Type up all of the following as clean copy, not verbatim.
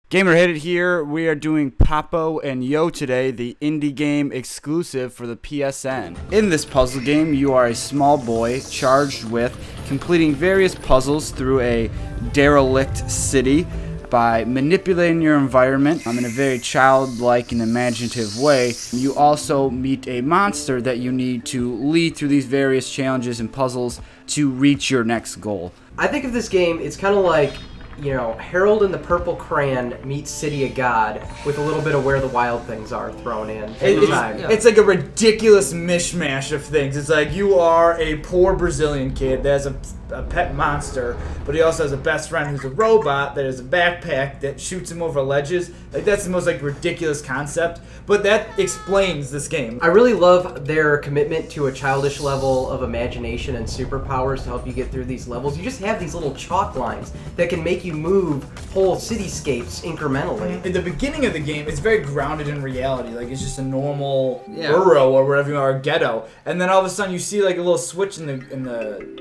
Gamer Hit It here. We are doing Papo Yo today, the indie game exclusive for the PSN. In this puzzle game, you are a small boy charged with completing various puzzles through a derelict city by manipulating your environment in a very childlike and imaginative way. You also meet a monster that you need to lead through these various challenges and puzzles to reach your next goal. I think of this game, it's kind of like, you know, Harold and the Purple Crayon meets City of God with a little bit of Where the Wild Things Are thrown in. It's like a ridiculous mishmash of things. It's like you are a poor Brazilian kid that has a pet monster, but he also has a best friend who's a robot that has a backpack that shoots him over ledges. Like, that's the most ridiculous concept, but that explains this game. I really love their commitment to a childish level of imagination and superpowers to help you get through these levels. You just have these little chalk lines that can make you move whole cityscapes incrementally. In the beginning of the game, it's very grounded in reality. Like, it's just a normal borough or whatever you are, a ghetto, and then all of a sudden you see like a little switch in the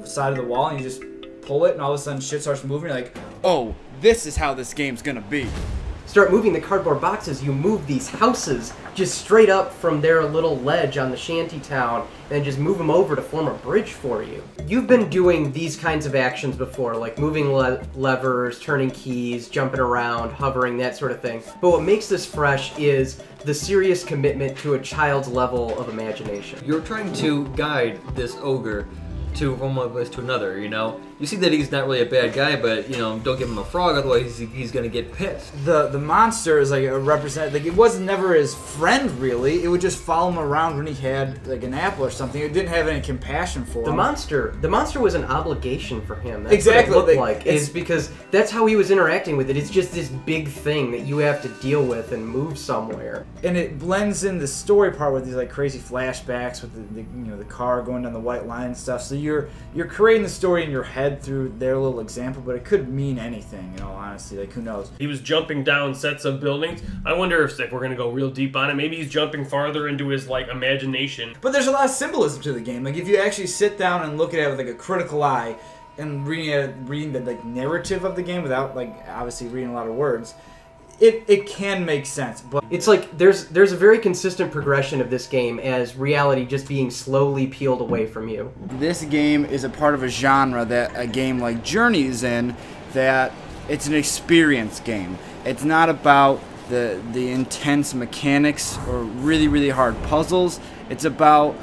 side of the wall, and you just pull it, and all of a sudden shit starts moving. You're like, oh, this is how this game's gonna be. Start moving the cardboard boxes, you move these houses just straight up from their little ledge on the shanty town and just move them over to form a bridge for you. You've been doing these kinds of actions before, like moving levers, turning keys, jumping around, hovering, that sort of thing. But what makes this fresh is the serious commitment to a child's level of imagination. You're trying to guide this ogre from one place to another, you know? You see that he's not really a bad guy, but, you know, don't give him a frog, otherwise he's gonna get pissed. The monster is like a representative. Like, it was never his friend, really. It would just follow him around when he had like an apple or something. It didn't have any compassion for him. The monster was an obligation for him. That's exactly what it looked like. Is because that's how he was interacting with it. It's just this big thing that you have to deal with and move somewhere. And it blends in the story part with these like crazy flashbacks with the car going down the white line and stuff. So you're creating the story in your head through their little example, but it could mean anything, in all honesty. Like, who knows? He was jumping down sets of buildings. I wonder if we're gonna go real deep on it. Maybe he's jumping farther into his like imagination. But there's a lot of symbolism to the game. Like, if you actually sit down and look at it with like a critical eye and reading the like narrative of the game without like obviously reading a lot of words, it can make sense. But it's like there's a very consistent progression of this game as reality just being slowly peeled away from you. This game is a part of a genre that a game like Journey is in, that it's an experience game. It's not about the intense mechanics or really hard puzzles. It's about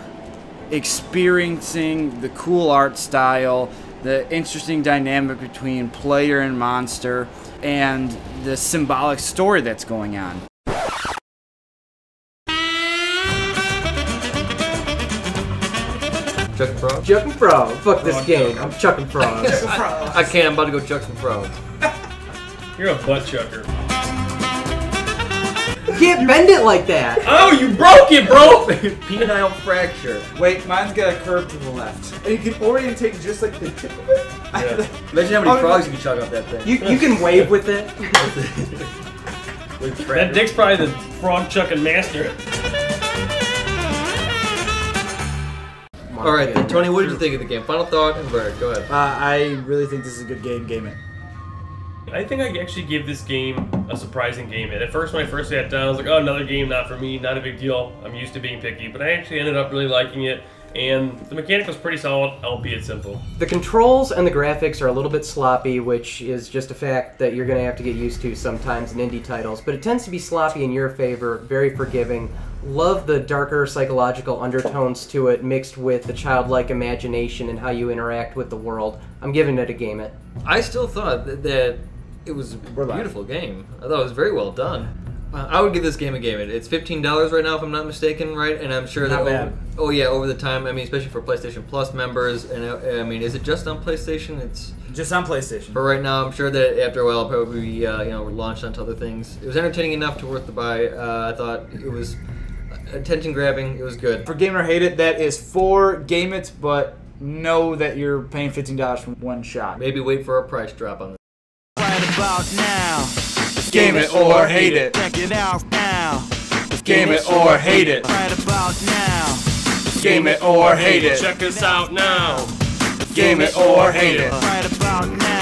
experiencing the cool art style, the interesting dynamic between player and monster, and the symbolic story that's going on. Chuck and frog? Chuck and frog. Fuck this game. I'm chucking frogs. I can't, I'm about to go chuck some frogs. You're a butt chucker. You can't bend it like that. Oh, you broke it, bro! Penile fracture. wait, mine's got a curve to the left. And you can orientate just like the tip of it. Yeah. Imagine how many frogs you can chuck off that thing. You can wave with it. That dick's probably the frog chucking master. Alright, then, Tony, what did you think of the game? Final thought, and Bird, go ahead. I really think this is a good game. Game it. I think I actually gave this game a surprising game. At first, when I first sat down, I was like, oh, another game, not for me, not a big deal. I'm used to being picky, but I actually ended up really liking it, and the mechanic was pretty solid, albeit simple. The controls and the graphics are a little bit sloppy, which is just a fact that you're going to have to get used to sometimes in indie titles, but it tends to be sloppy in your favor, very forgiving. Love the darker psychological undertones to it, mixed with the childlike imagination and how you interact with the world. I'm giving it a game it. I still thought that it was a beautiful game. I thought it was very well done. I would give this game a game it. It's $15 right now, if I'm not mistaken, right? And I'm sure that over the time, I mean, especially for PlayStation Plus members, and I mean, is it just on PlayStation? It's just on PlayStation. For right now, I'm sure that after a while, it'll probably be launched onto other things. It was entertaining enough to worth the buy. I thought it was attention grabbing. It was good. For Gamer Hate It, that is for Game It, but know that you're paying $15 from one shot. Maybe wait for a price drop on this. Right about now, Game it or hate it. check it out now. Game it or hate it. Right about now, Game it or hate it. Check us out now. Game it or hate it. right about now.